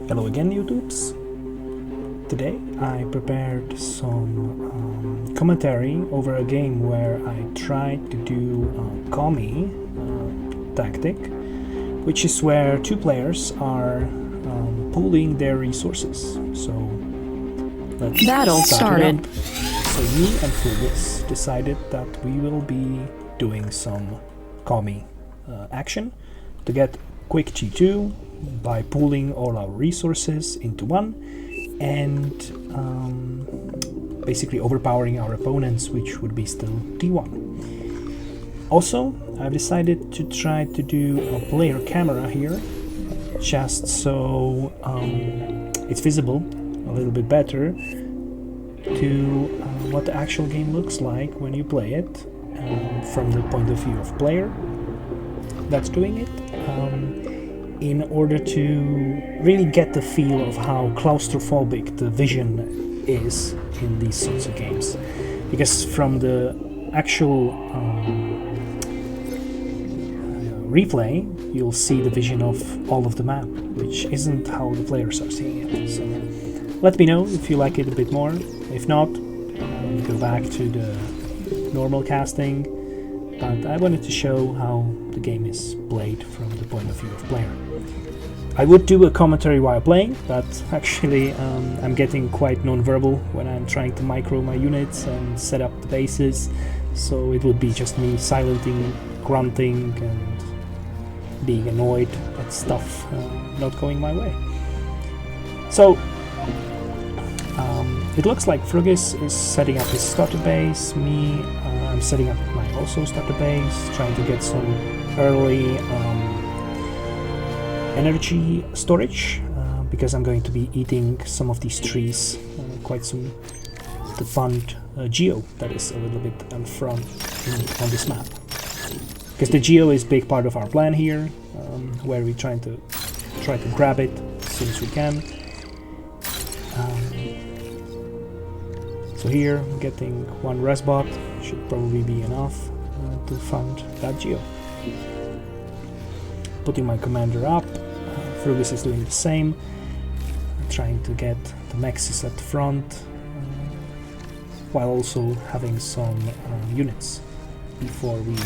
Hello again, YouTubes. Today I prepared some commentary over a game where I tried to do a Commie tactic, which is where two players are pooling their resources. So let's Battle started. So me and Phobos decided that we will be doing some Commie action to get quick T2 by pooling all our resources into one and basically overpowering our opponents, which would be still T1. Also, I've decided to try to do a player camera here, just so it's visible a little bit better to what the actual game looks like when you play it from the point of view of player that's doing it. In order to really get the feel of how claustrophobic the vision is in these sorts of games. Because from the actual replay, you'll see the vision of all of the map, which isn't how the players are seeing it. So let me know if you like it a bit more. If not, go back to the normal casting. But I wanted to show how the game is played from the point of view of player. I would do a commentary while playing, but actually I'm getting quite non-verbal when I'm trying to micro my units and set up the bases, so it would be just me silencing, grunting and being annoyed at stuff not going my way. So it looks like Frugis is setting up his starter base. Me, I'm setting up my also starter base, trying to get some early energy storage because I'm going to be eating some of these trees quite soon to fund Geo that is a little bit on front on this map. Because the Geo is a big part of our plan here, where we're try to grab it as soon as we can. So here, getting one Resbot should probably be enough to fund that Geo. Putting my commander up, Frugis is doing the same, trying to get the Nexus at the front, while also having some units before we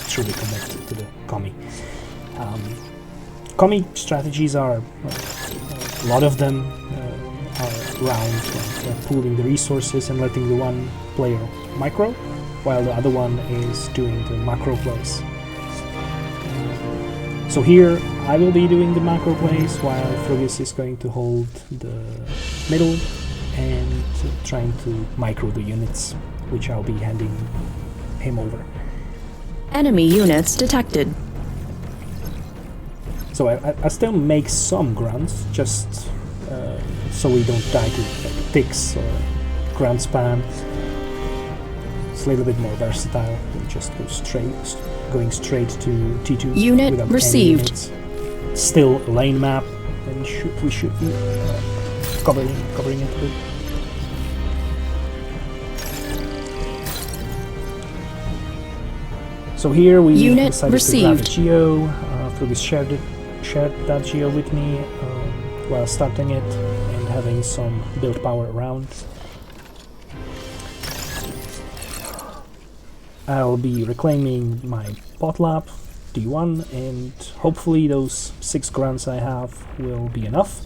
truly commit to the Commie. Commie strategies are, a lot of them are around pooling the resources and letting the one player micro, while the other one is doing the macro plays. So here I will be doing the macro plays while Frugis is going to hold the middle and trying to micro the units, which I'll be handing him over. Enemy units detected. So I still make some grunts, just so we don't die to ticks or grunt spam. It's a little bit more versatile than just going straight to T2 Unit without received. Any units. Still a lane map, and we should be covering it a bit. So here we Unit decided received. to grab a Geo. Frugis shared that Geo with me while starting it and having some build power around. I'll be reclaiming my bot lab, D1, and hopefully those 6 grunts I have will be enough.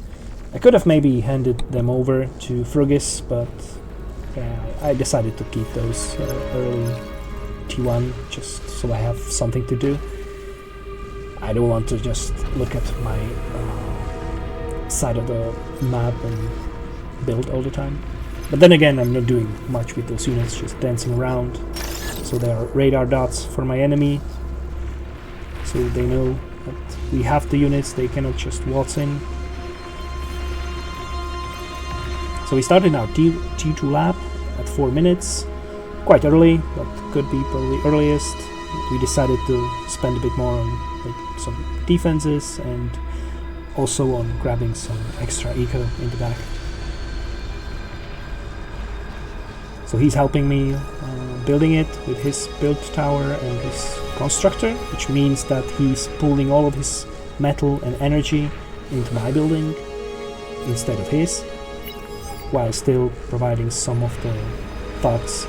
I could have maybe handed them over to Frugis, but I decided to keep those early T1 just so I have something to do. I don't want to just look at my side of the map and build all the time. But then again, I'm not doing much with those units, just dancing around. So they are radar dots for my enemy, so they know that we have the units, they cannot just waltz in. So we started our T2 lap at 4 minutes, quite early, but could be probably earliest. We decided to spend a bit more on some defenses and also on grabbing some extra eco in the back. So he's helping me building it with his build tower and his constructor, which means that he's pulling all of his metal and energy into my building. instead of his, while still providing some of the thoughts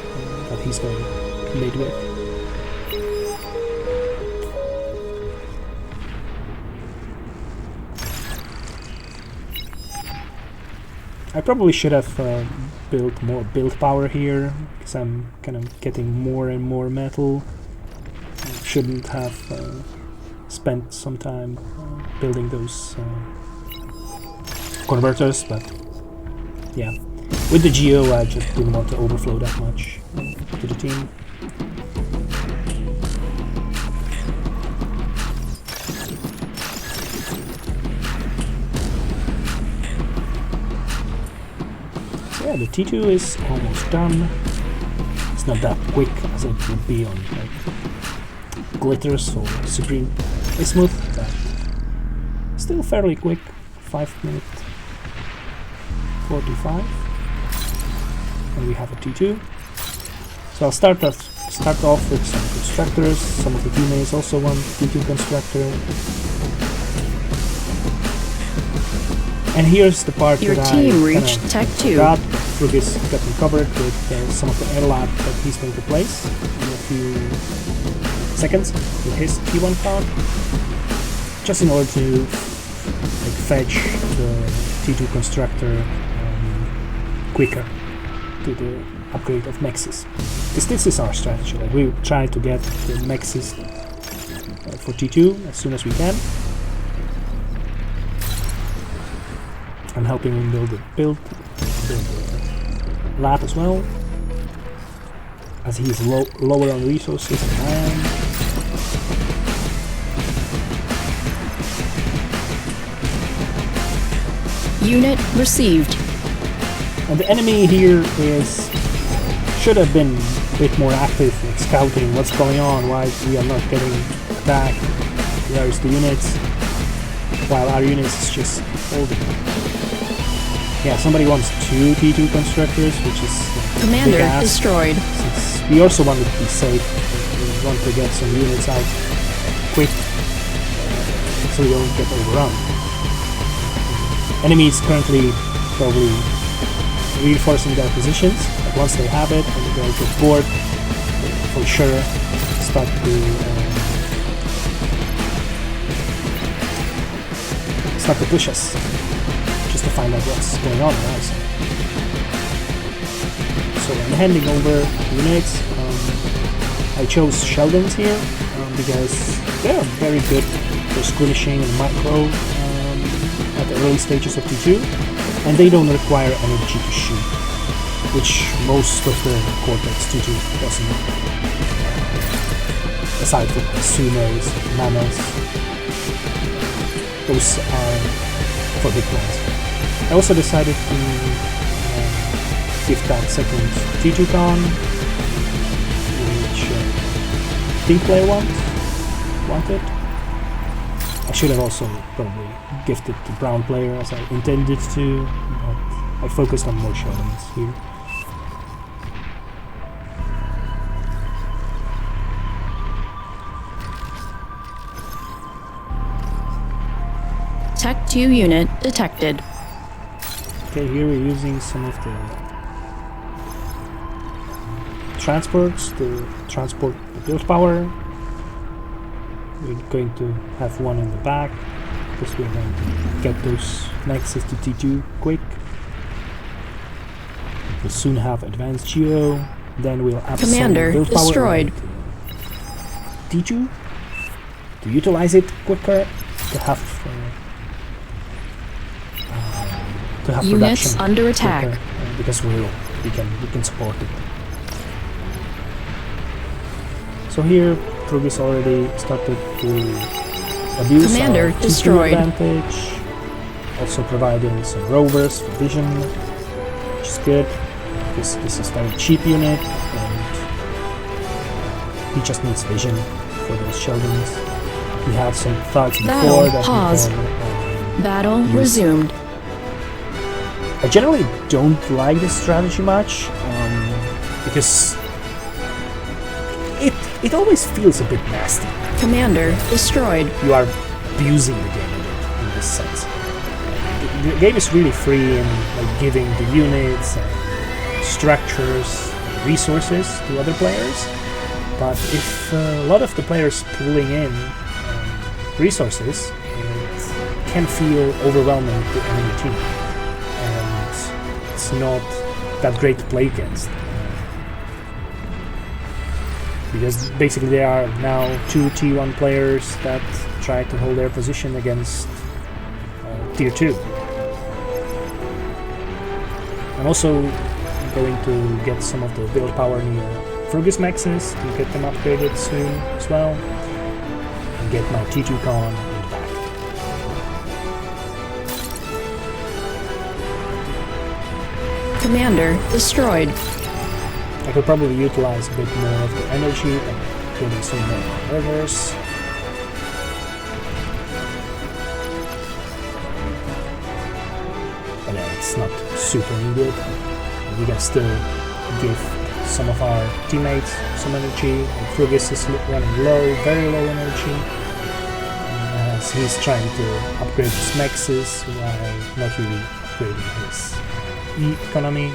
that he's going to lead with. I probably should have built more build power here, because I'm kind of getting more and more metal. I shouldn't have spent some time building those converters, but yeah. With the Geo, I just didn't want to overflow that much to the team. Yeah, the T2 is almost done. It's not that quick as it would be on like Glitters or Supreme Smooth, but still fairly quick. 5 minutes 45, and we have a T2. So I'll start off with some constructors. Some of the teammates also want T2 constructor. And here's the part Your that team I reached Tech 2. got. Frugis got me covered with some of the air lab that he's going to place in a few seconds with his T1 card, just in order to like fetch the T2 constructor quicker to the upgrade of Nexus. Because this is our strategy. Like, we try to get the Nexus for T2 as soon as we can. I'm helping him build the lab as well, as he's lower on resources than I am. Unit received. And the enemy here should have been a bit more active in scouting what's going on, why we are not getting attacked, where's the units, while our units is just holding. Yeah, somebody wants 2 T2 constructors, which is Commander big ass, destroyed. since we also want to be safe. We want to get some units out quick, so we don't get overrun. Enemy is currently probably reinforcing their positions, but once they have it and they'll get bored, for sure start to push us, just to find out what's going on around us. So I'm handing over units. I chose Sheldons here because they're very good for skirmishing and micro at the early stages of T2, and they don't require energy to shoot, which most of the Cortex T2 doesn't. Aside from Sumos, Nanos, those are for big ones. I also decided to give that second T2 con, which Pink player wanted. I should have also probably gifted the brown player as I intended to, but I focused on more Sheldons here. Tech 2 unit detected. Okay, here we're using some of the transports to transport the build power. We're going to have one in the back because we're going to get those Nexus to T2 quick. We'll soon have advanced Geo, then we'll add Commander some build power destroyed. T2 to utilize it quicker, to have Units production under attack. quicker, because we can support it. So here, Frugis already started to abuse Commander our T2 destroyed. advantage, also providing some rovers for vision, which is good. This is a very cheap unit, and he just needs vision for those Sheldons. We had some thoughts Battle before that paused. we can Battle use. resumed. I generally don't like this strategy much, because it always feels a bit nasty. Commander destroyed. You are abusing the game a bit in this sense. the game is really free in like giving the units and structures and resources to other players. But if a lot of the players pulling in resources, it can feel overwhelming to enemy team, and it's not that great to play against. Because basically there are now 2 T1 players that try to hold their position against Tier 2. I'm also going to get some of the build power near Frugus Maxes to get them upgraded soon as well, and get my T2 Con in the back. Commander destroyed. I could probably utilize a bit more of the energy by building some more rivers. But yeah, it's not super needed. We can still give some of our teammates some energy. And Frugus is running low, very low energy. As he's trying to upgrade his Mexes while not really upgrading his economy.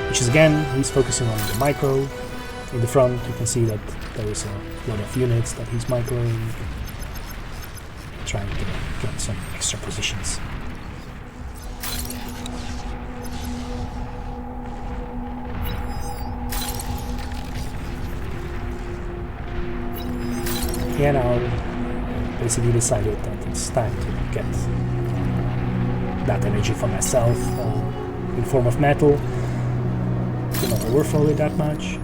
Which is again, he's focusing on the micro. In the front you can see that there is a lot of units that he's microing, trying to get some extra positions. Yeah, now basically decided that it's time to get that energy for myself in form of metal. To not overflow it that much,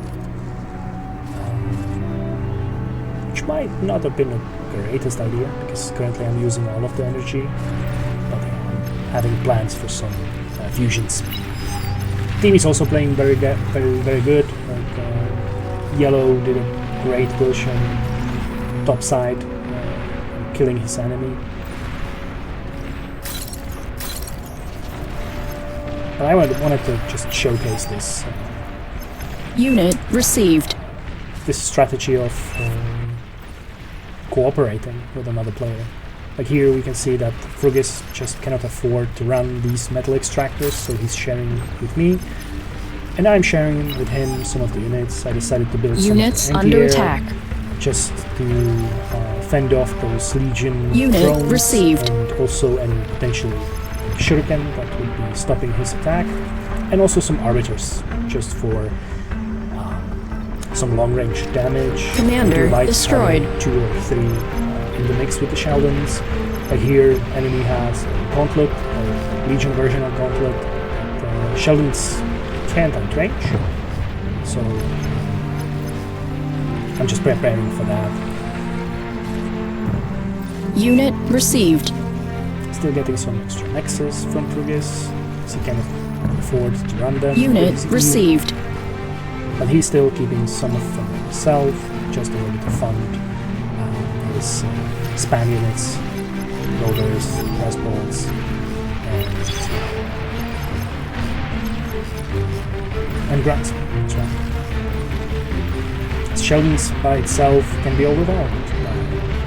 which might not have been the greatest idea, because currently I'm using all of the energy, but I'm having plans for some fusions. Team is also playing very good. Like, Yellow did a great push on top side, killing his enemy. But I wanted to just showcase this Unit received. This strategy of cooperating with another player. Like here we can see that Frugus just cannot afford to run these metal extractors, so he's sharing with me. And I'm sharing with him some of the units. I decided to build units some under attack. Just to fend off those Legion unit drones received. And also any potential shuriken that would be stopping his attack, and also some arbiters just for some long-range damage. Commander destroyed. 2 or 3 in the mix with the Sheldons. But here enemy has a Gauntlet, a Legion version of Gauntlet that Sheldons can't outrange, so I'm just preparing for that. Unit received. Still getting some extra nexus from Frugus, so he can afford to run them. Unit received. But he's still keeping some of them himself, just in order to fund his spam units, loaders, crossbows, and grunts. That's right. Sheldons by itself can be overwhelmed.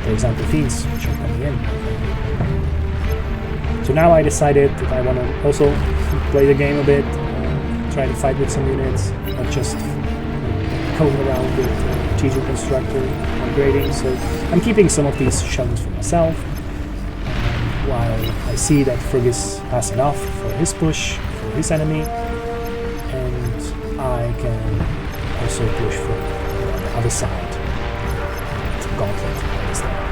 For example, fiends which are coming in. So now I decided that I want to also play the game a bit, try to fight with some units, not just going around with T2 Constructor upgrading. So I'm keeping some of these Sheldons for myself, while I see that Frugus has enough for his push, for his enemy, and I can also push for the other side. It's a gauntlet that is there.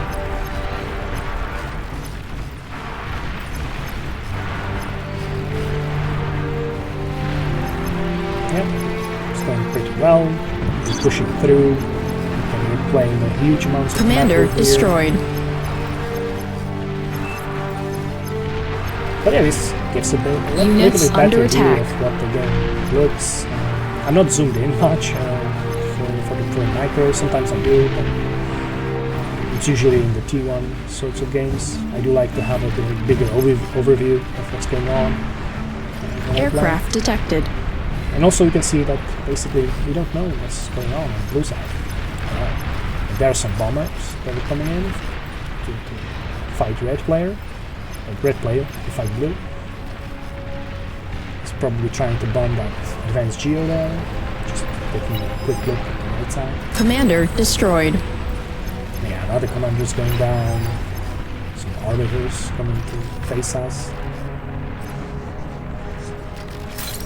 Yep, it's going pretty well. We're pushing through. And we're playing a huge amount of Commander destroyed. But yeah, this gives a little bit better view of what the game looks. I'm not zoomed in much for the current micro. Sometimes I do, but it's usually in the T1 sorts of games. I do like to have a bigger overview of what's going on. Aircraft detected. And also you can see that basically we don't know what's going on the blue side. There are some bombers that are coming in to fight red player. a red player to fight blue. He's probably trying to bomb that advanced geo there. Just taking a quick look at the right side. Commander destroyed. Yeah, another commander's going down. Some arbiters coming to face us.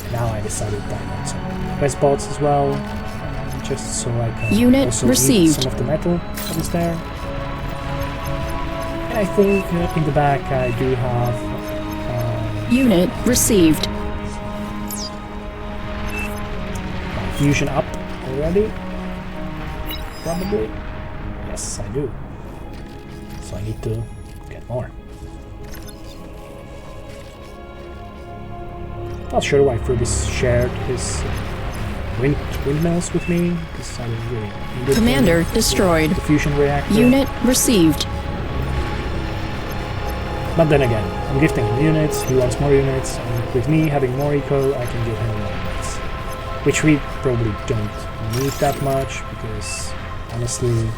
And now I decided that I want some quest bots as well, just so I can Unit also received. eat some of the metal that is there. And I think in the back I do have Unit received. my fusion up already. Probably. Yes, I do. So I need to get more. Not sure why Frubis shared his windmills with me, because I didn't really need Commander destroyed. the fusion reactor. Unit received. But then again, I'm gifting him units, he wants more units, and with me having more eco, I can give him more units. Which we probably don't need that much, because honestly,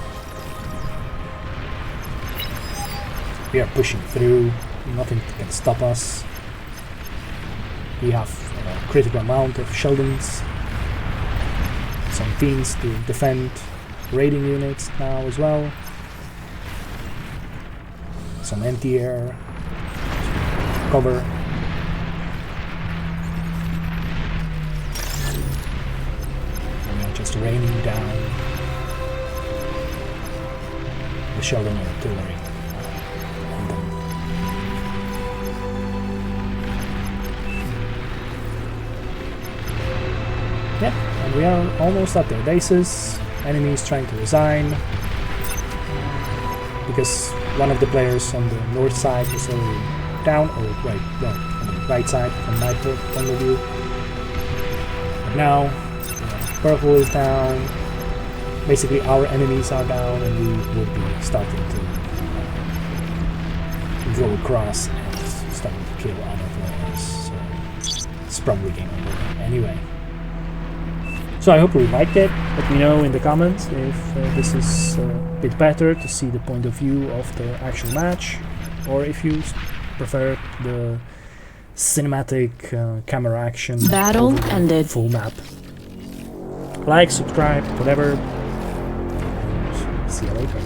we are pushing through, nothing can stop us. We have a critical amount of Sheldons, some fiends to defend raiding units now as well, some anti-air cover. And we are just raining down the Sheldon artillery on them. Yeah, and we are almost at their bases. Enemy is trying to resign because one of the players on the north side is already down, or right, well, on the right side from my point of view. But now, purple is down. Basically, our enemies are down, and we would be starting to go across and starting to kill other players. So it's probably game over anyway. So I hope you liked it. Let me know in the comments if this is a bit better to see the point of view of the actual match, or if you prefer the cinematic camera action. Battle ended. Full map. Like, subscribe, whatever. And see you later.